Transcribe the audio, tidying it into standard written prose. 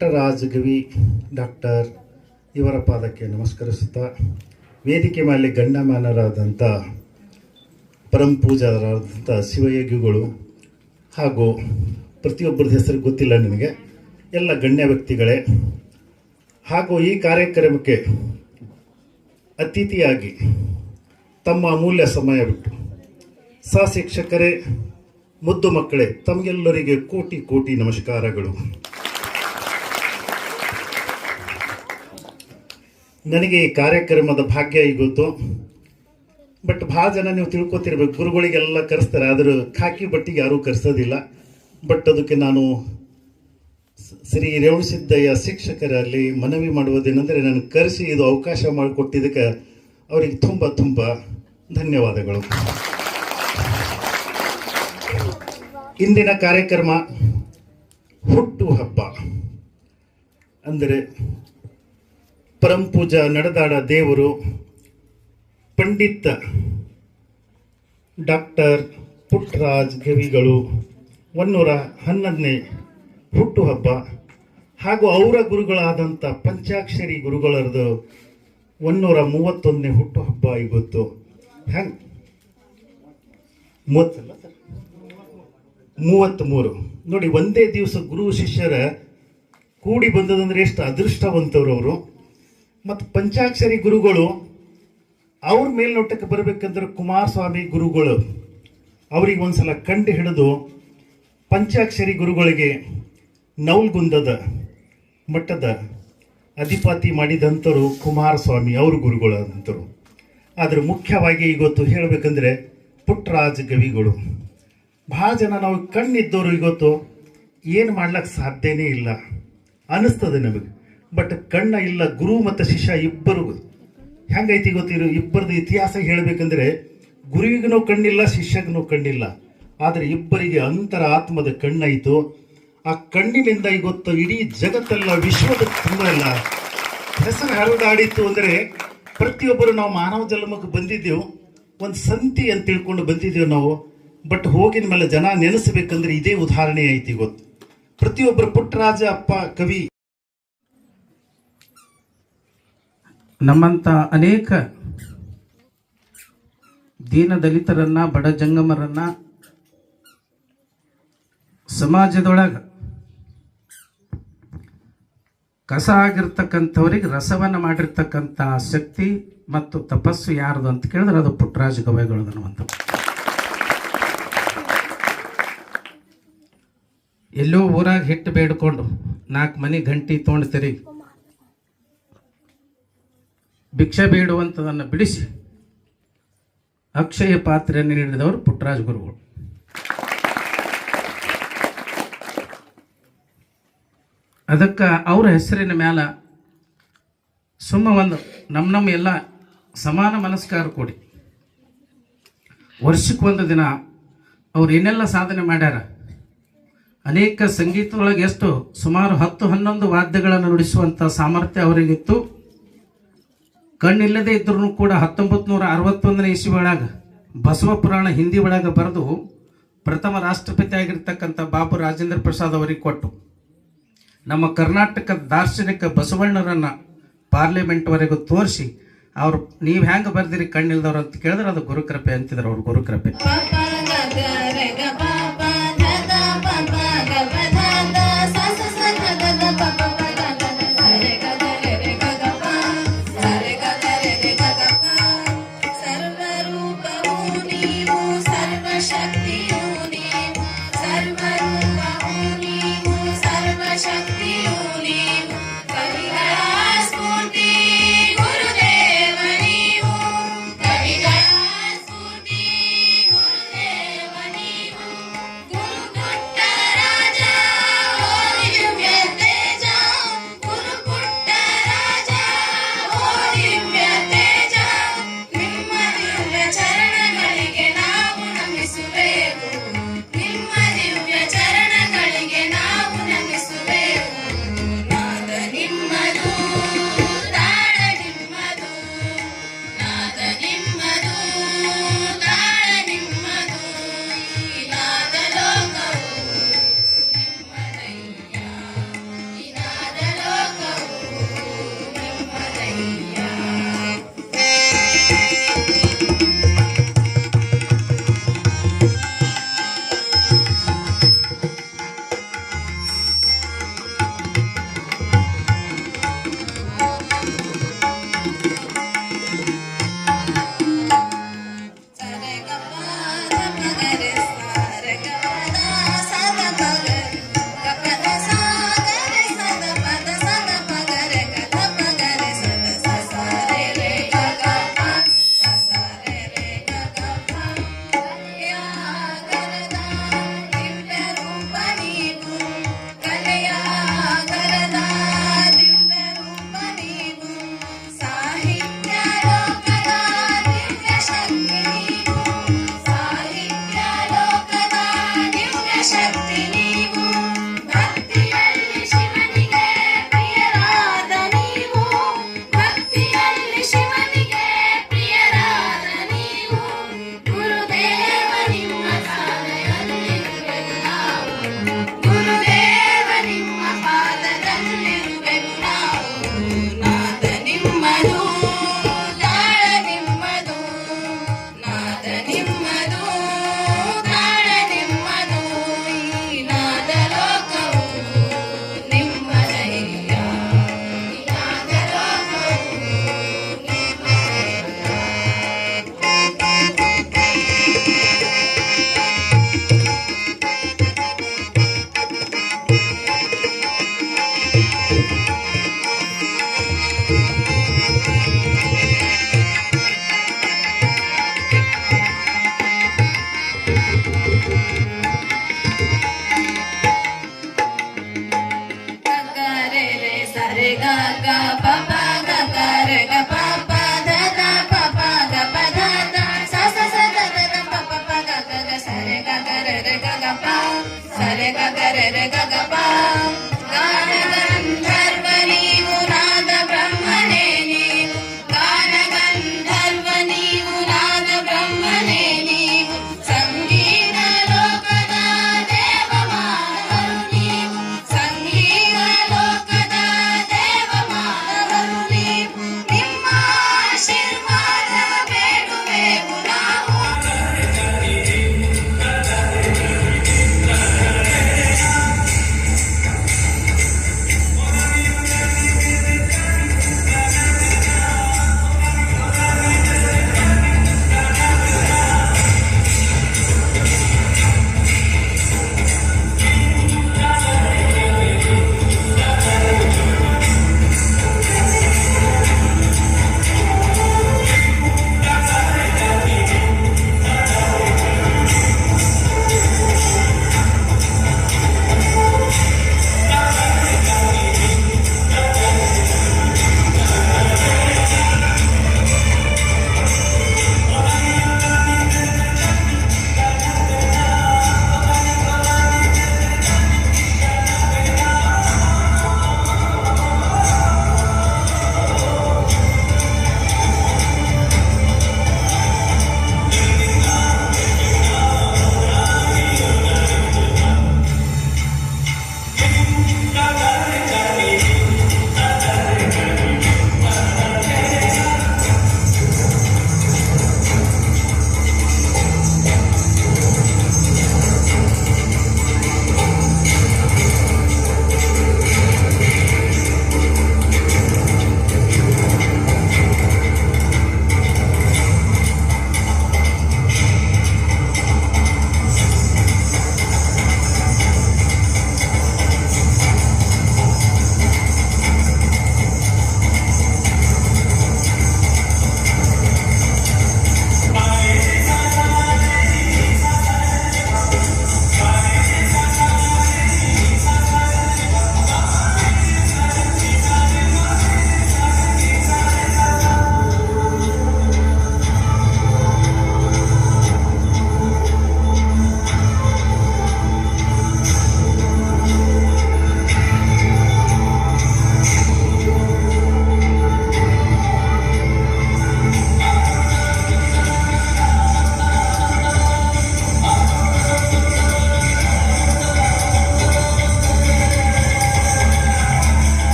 ಪುಟ್ಟರಾಜ ಗವಿ doctor ಇವರ ಪಾದಕ್ಕೆ ನಮಸ್ಕರಿಸುತ್ತಾ, ವೇದಿಕೆ ಮೇಲೆ ಗಣ್ಯಮಾನ್ಯರಾದಂಥ ಪರಂ ಪೂಜಾರಾದಂಥ ಶಿವಯೋಗಿಗಳು ಹಾಗೂ ಪ್ರತಿಯೊಬ್ಬರದ ಹೆಸರು ಗೊತ್ತಿಲ್ಲ ನನಗೆ, ಎಲ್ಲ ಗಣ್ಯ ವ್ಯಕ್ತಿಗಳೇ ಹಾಗೂ ಈ ಕಾರ್ಯಕ್ರಮಕ್ಕೆ ಅತಿಥಿಯಾಗಿ ತಮ್ಮ ಅಮೂಲ್ಯ ಸಮಯ ಬಿಟ್ಟು ಶಿಕ್ಷಕರೇ, ಮುದ್ದು ಮಕ್ಕಳೇ, ತಮಗೆಲ್ಲರಿಗೆ ಕೋಟಿ ಕೋಟಿ ನಮಸ್ಕಾರಗಳು. ನನಗೆ ಈ ಕಾರ್ಯಕ್ರಮದ ಭಾಗ್ಯ ಇವತ್ತು. ಬಟ್ ಭಾಳ ಜನ ನೀವು ತಿಳ್ಕೊತಿರ್ಬೇಕು, ಗುರುಗಳಿಗೆಲ್ಲ ಕರೆಸ್ತಾರೆ, ಆದರೂ ಖಾಕಿ ಬಟ್ಟಿಗೆ ಯಾರೂ ಕರೆಸೋದಿಲ್ಲ. ಬಟ್ ಅದಕ್ಕೆ ನಾನು ಶ್ರೀ ರೇವಣಸಿದ್ದಯ್ಯ ಶಿಕ್ಷಕರಲ್ಲಿ ಮನವಿ ಮಾಡುವುದೇನೆಂದರೆ, ನಾನು ಕರೆಸಿ ಇದು ಅವಕಾಶ ಮಾಡಿಕೊಟ್ಟಿದ್ದಕ್ಕೆ ಅವರಿಗೆ ತುಂಬ ತುಂಬ ಧನ್ಯವಾದಗಳು. ಇಂದಿನ ಕಾರ್ಯಕ್ರಮ ಹುಟ್ಟು ಹಬ್ಬ ಅಂದರೆ ಪರಂ ಪೂಜಾ ನಡೆದಾಡ ದೇವರು ಪಂಡಿತ ಡಾಕ್ಟರ್ ಪುಟ್ಟರಾಜ ಗವಿಗಳು 111ನೇ ಹುಟ್ಟುಹಬ್ಬ ಹಾಗೂ ಅವರ ಗುರುಗಳಾದಂಥ ಪಂಚಾಕ್ಷರಿ ಗುರುಗಳರದು 131ನೇ ಹುಟ್ಟುಹಬ್ಬ ಇವತ್ತು. ಹೆಂಗೆ 33 ನೋಡಿ, ಒಂದೇ ದಿವಸ ಗುರು ಶಿಷ್ಯರ ಕೂಡಿ ಬಂದದಂದ್ರೆ ಎಷ್ಟು ಅದೃಷ್ಟವಂತವ್ರು ಅವರು. ಮತ್ತು ಪಂಚಾಕ್ಷರಿ ಗುರುಗಳು ಅವ್ರ ಮೇಲ್ನೋಟಕ್ಕೆ ಬರಬೇಕಂದ್ರೆ ಕುಮಾರಸ್ವಾಮಿ ಗುರುಗಳು ಅವ್ರಿಗೆ ಒಂದ್ಸಲ ಕಂಡು ಹಿಡಿದು ಪಂಚಾಕ್ಷರಿ ಗುರುಗಳಿಗೆ ನವಲ್ಗುಂದದ ಮಟ್ಟದ ಅಧಿಪತಿ ಮಾಡಿದಂಥವ್ರು ಕುಮಾರಸ್ವಾಮಿ ಅವ್ರ ಗುರುಗಳಂತರು. ಆದರೆ ಮುಖ್ಯವಾಗಿ ಇವತ್ತು ಹೇಳಬೇಕಂದ್ರೆ ಪುಟ್ಟರಾಜ ಗವಿಗಳು. ಭಾಳ ಜನ ನಾವು ಕಣ್ಣಿದ್ದವರು ಇವತ್ತು ಏನು ಮಾಡ್ಲಿಕ್ಕೆ ಸಾಧ್ಯನೇ ಇಲ್ಲ ಅನ್ನಿಸ್ತದೆ ನಮಗೆ. ಬಟ್ ಕಣ್ಣ ಇಲ್ಲ, ಗುರು ಮತ್ತು ಶಿಷ್ಯ ಇಬ್ಬರು ಹೆಂಗೈತಿ ಗೊತ್ತಿರೋ ಇಬ್ಬರದು ಇತಿಹಾಸ ಹೇಳಬೇಕಂದ್ರೆ, ಗುರುವಿಗೂ ಕಣ್ಣಿಲ್ಲ, ಶಿಷ್ಯಗೂ ಕಣ್ಣಿಲ್ಲ, ಆದರೆ ಇಬ್ಬರಿಗೆ ಅಂತರ ಆತ್ಮದ ಕಣ್ಣಾಯಿತು. ಆ ಕಣ್ಣಿನಿಂದ ಇವತ್ತು ಇಡೀ ಜಗತ್ತೆಲ್ಲ ವಿಶ್ವದ ತುಂಬ ಎಲ್ಲ ಹೆಸರು ಹರಡಾಡಿತ್ತು. ಅಂದರೆ ಪ್ರತಿಯೊಬ್ಬರು ನಾವು ಮಾನವ ಜನ್ಮಕ್ಕೆ ಬಂದಿದ್ದೆವು, ಒಂದು ಸಂತಿ ಅಂತ ತಿಳ್ಕೊಂಡು ಬಂದಿದ್ದೆವು ನಾವು. ಬಟ್ ಹೋಗಿನ ಮೇಲೆ ಜನ ನೆನೆಸಬೇಕಂದ್ರೆ ಇದೇ ಉದಾಹರಣೆ ಐತಿ ಇವತ್ತು. ಪ್ರತಿಯೊಬ್ಬರು ಪುಟ್ಟರಾಜ ಅಪ್ಪ ಕವಿ ನಮ್ಮಂಥ ಅನೇಕ ದೀನ ದಲಿತರನ್ನ, ಬಡ ಜಂಗಮರನ್ನ ಸಮಾಜದೊಳಗೆ ಕಸ ಆಗಿರ್ತಕ್ಕಂಥವ್ರಿಗೆ ರಸವನ್ನು ಮಾಡಿರ್ತಕ್ಕಂಥ ಶಕ್ತಿ ಮತ್ತು ತಪಸ್ಸು ಯಾರ್ದು ಅಂತ ಕೇಳಿದ್ರೆ ಅದು ಪುಟ್ಟರಾಜ ಗವಿಗಳದು ಅನ್ನುವಂಥ. ಎಲ್ಲೋ ಊರಾಗ ಹಿಟ್ಟು ಬೇಡ್ಕೊಂಡು 4 ಮನೆ ಗಂಟಿ ತೊಗೊಂಡ್ತೀರಿ, ಭಿಕ್ಷೆ ಬೇಡುವಂಥದನ್ನು ಬಿಡಿಸಿ ಅಕ್ಷಯ ಪಾತ್ರೆಯನ್ನು ನೀಡಿದವರು ಪುಟ್ಟರಾಜ ಗುರುಗಳು. ಅದಕ್ಕೆ ಅವರ ಹೆಸರಿನ ಮ್ಯಾಲ ಒಂದು ನಮ್ಮ ಎಲ್ಲ ಸಮಾನ ಮನಸ್ಕಾರ ಕೊಡಿ. ವರ್ಷಕ್ಕೊಂದು ದಿನ ಅವ್ರು ಏನೆಲ್ಲ ಸಾಧನೆ ಮಾಡ್ಯಾರ, ಅನೇಕ ಸಂಗೀತದೊಳಗೆ ಎಷ್ಟು ಸುಮಾರು 10-11 ವಾದ್ಯಗಳನ್ನು ನುಡಿಸುವಂಥ ಸಾಮರ್ಥ್ಯ ಅವರಿಗಿತ್ತು. ಕಣ್ಣಿಲ್ಲದೆ ಇದ್ರೂ ಕೂಡ 1961ನೇ ಇಸ್ವಿ ಒಳಗೆ ಬಸವ ಪುರಾಣ ಹಿಂದಿ ಒಳಗೆ ಬರೆದು ಪ್ರಥಮ ರಾಷ್ಟ್ರಪತಿ ಆಗಿರ್ತಕ್ಕಂಥ ಬಾಬು ರಾಜೇಂದ್ರ ಪ್ರಸಾದ್ ಅವರಿಗೆ ಕೊಟ್ಟು, ನಮ್ಮ ಕರ್ನಾಟಕದ ದಾರ್ಶನಿಕ ಬಸವಣ್ಣರನ್ನು ಪಾರ್ಲಿಮೆಂಟ್ವರೆಗೂ ತೋರಿಸಿ ಅವ್ರು ನೀವು ಹೆಂಗೆ ಬರ್ದಿರಿ ಕಣ್ಣಿಲ್ದವ್ರು ಅಂತ ಕೇಳಿದ್ರೆ ಅದು ಗುರುಕೃಪೆ ಅಂತಿದ್ರು. ಅವ್ರು ಗುರುಕೃಪೆ. ರೆ ಗ ಗ ಪ